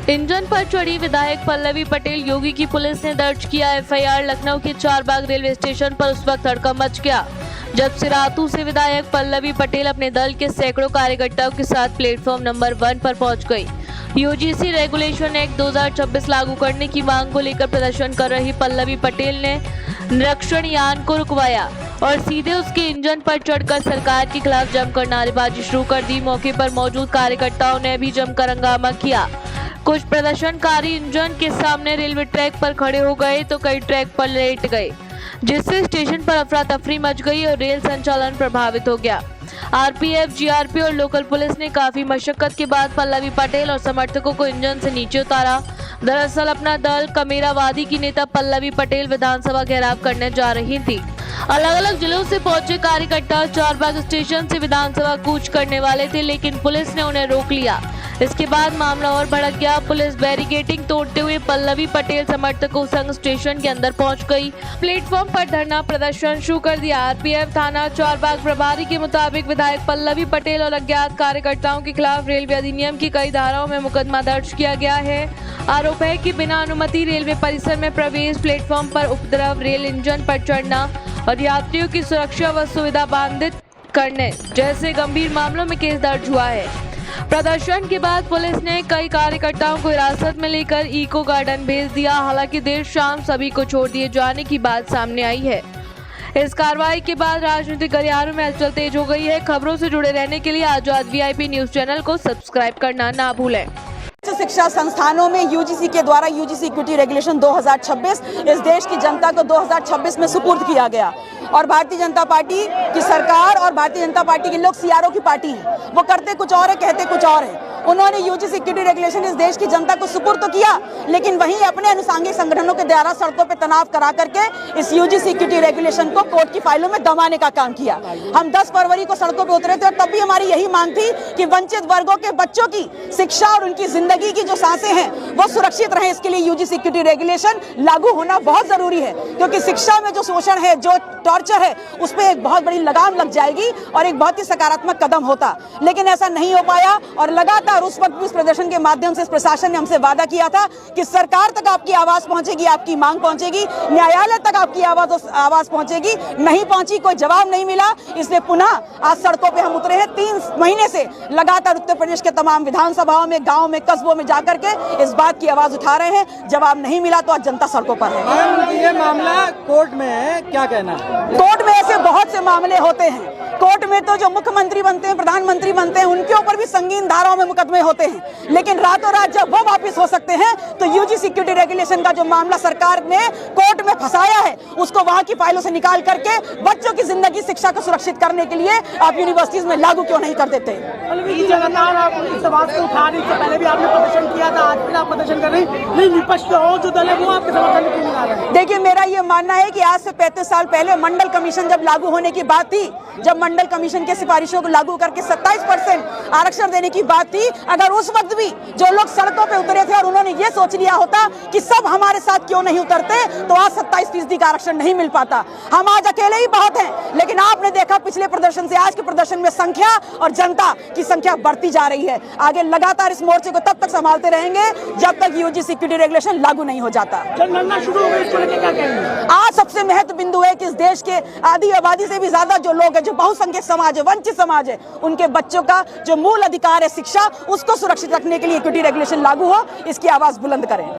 Engine पर चढ़ी विधायक पल्लवी पटेल योगी की पुलिस ने दर्ज किया एफआईआर। लखनऊ के चारबाग रेलवे स्टेशन पर उस वक्त हड़कंप मच गया जब सिरातू से विधायक पल्लवी पटेल अपने दल के सैकड़ों कार्यकर्ताओं के साथ प्लेटफॉर्म नंबर 1 पर पहुंच गई। यूजीसी रेगुलेशन एक्ट 2026 लागू करने की मांग को लेकर प्रदर्शन कर रही पल्लवी पटेल ने निरीक्षण यान को रुकवाया और सीधे उसके इंजन पर चढ़कर सरकार के खिलाफ जमकर नारेबाजी शुरू कर दी। मौके पर मौजूद कार्यकर्ताओं ने भी जमकर हंगामा किया। कुछ प्रदर्शनकारी इंजन के सामने रेलवे ट्रैक पर खड़े हो गए तो कई ट्रैक पर लेट गए, जिससे स्टेशन पर अफरा तफरी मच गई और रेल संचालन प्रभावित हो गया। आरपीएफ, जीआरपी और लोकल पुलिस ने काफी मशक्कत के बाद पल्लवी पटेल और समर्थकों को इंजन से नीचे उतारा। दरअसल अपना दल कमेरावादी की नेता पल्लवी पटेल विधानसभा घेराव करने जा रही थी। अलग अलग जिलों से पहुंचे कार्यकर्ता चारबाग स्टेशन से विधानसभा कूच करने वाले थे, लेकिन पुलिस ने उन्हें रोक लिया। इसके बाद मामला और भड़क गया। पुलिस बैरिकेडिंग तोड़ते हुए पल्लवी पटेल समर्थकों संग स्टेशन के अंदर पहुंच गई। प्लेटफॉर्म पर धरना प्रदर्शन शुरू कर दिया। आरपीएफ थाना चारबाग प्रभारी के मुताबिक विधायक पल्लवी पटेल और अज्ञात कार्यकर्ताओं के खिलाफ रेलवे अधिनियम की कई धाराओं में मुकदमा दर्ज किया गया है। आरोप है कि बिना अनुमति रेलवे परिसर में प्रवेश, प्लेटफॉर्म पर उपद्रव, रेल इंजन पर चढ़ना और यात्रियों की सुरक्षा व सुविधा बाधित करने जैसे गंभीर मामलों में केस दर्ज हुआ है। प्रदर्शन के बाद पुलिस ने कई कार्यकर्ताओं को हिरासत में लेकर इको गार्डन भेज दिया। हालांकि देर शाम सभी को छोड़ दिए जाने की बात सामने आई है। इस कार्रवाई के बाद राजनीतिक गलियारों में हलचल तेज हो गई है। खबरों से जुड़े रहने के लिए आजाद वीआईपी न्यूज चैनल को सब्सक्राइब करना ना भूलें। शिक्षा संस्थानों में यूजीसी के द्वारा यूजीसी इक्विटी रेगुलेशन 2026 इस देश की जनता को 2026 में सुपुर्द किया गया और भारतीय जनता पार्टी की सरकार और भारतीय जनता पार्टी के लोग सीआरओ की पार्टी है। वो करते कुछ और है, कहते कुछ और है। उन्होंने यूजीसी इक्विटी रेगुलेशन इस देश की जनता को सुपुर्द तो किया, लेकिन वहीं अपने अनुसांगिक संगठनों के द्वारा सड़कों पर तनाव करा करके इस यूजीसी इक्विटी रेगुलेशन को कोर्ट की फाइलों में दबाने का काम किया। हम 10 फरवरी को सड़कों पर उतरे थे और तब भी हमारी यही मांग थी कि वंचित वर्गों के बच्चों की शिक्षा और उनकी जिंदगी की जो सांसें हैं वो सुरक्षित रहे। इसके लिए यूजीसी इक्विटी रेगुलेशन लागू होना बहुत जरूरी है, क्योंकि शिक्षा में जो शोषण है, जो टॉर्चर है, उस पर एक बहुत बड़ी लगाम लग जाएगी और एक बहुत ही सकारात्मक कदम होता। लेकिन ऐसा नहीं हो पाया और लगातार उस वक्त भी इस प्रदर्शन के माध्यम से प्रशासन ने हमसे वादा किया था कि सरकार तक आपकी आवाज पहुंचेगी, आपकी मांग पहुंचेगी, न्यायालय तक आपकी आवाज पहुंचेगी। नहीं पहुंची, कोई जवाब नहीं मिला, इसलिए पुनः आज सड़कों पे हम उतरे हैं। 3 महीने से लगातार उत्तर प्रदेश के तमाम विधानसभाओं में, गाँव में, कस्बों में जाकर के इस बात की आवाज उठा रहे हैं। जवाब नहीं मिला तो आज जनता सड़कों पर है। ये मामला कोर्ट में है, क्या कहना है? कोर्ट में ऐसे बहुत से मामले होते हैं। कोर्ट में तो जो मुख्यमंत्री बनते हैं, प्रधानमंत्री बनते हैं, उनके ऊपर भी संगीन धाराओं में मुकदमे होते हैं, लेकिन रातों रात जब वो वापस हो सकते हैं तो यूजीसी इक्विटी रेगुलेशन का जो मामला सरकार ने कोर्ट में फंसाया है, उसको वहां की फाइलों से निकाल करके बच्चों की जिंदगी, शिक्षा को सुरक्षित करने के लिए आप यूनिवर्सिटीज में लागू क्यों नहीं कर देते? लगातार आप इस बात को उठा रही, पहले भी आपने प्रदर्शन किया था, आज भी आप प्रदर्शन कर रही, नहीं विपक्ष के और जो दल है वो आपके समर्थन क्यों नहीं आ रहे? देखिए, मेरा ये मानना है कि आज से 35 साल पहले मंडल कमीशन जब लागू होने की बात थी, जब मंडल कमीशन के सिफारिशों को लागू करके 27% आरक्षण देने की बात थी, अगर उस वक्त भी जो लोग सड़कों पे उतरे थे और उन्होंने ये सोच लिया होता कि सब हमारे साथ क्यों नहीं उतरते, तो आज 27% का आरक्षण नहीं मिल पाता। हम आज अकेले ही बहुत हैं, लेकिन आपने देखा पिछले प्रदर्शन से आज के प्रदर्शन में संख्या और जनता की संख्या बढ़ती जा रही है। आगे लगातार इस मोर्चे को तब तक संभालते रहेंगे जब तक यूजीसी इक्विटी रेगुलेशन लागू नहीं हो जाता। आज सबसे महत्व बिंदु है कि इस देश के आधी आबादी से भी ज्यादा जो लोग हैं, जो बहुसंख्यक समाज है, वंचित समाज है, उनके बच्चों का जो मूल अधिकार है शिक्षा, उसको सुरक्षित रखने के लिए इक्विटी रेगुलेशन लागू हो, इसकी आवाज बुलंद करें।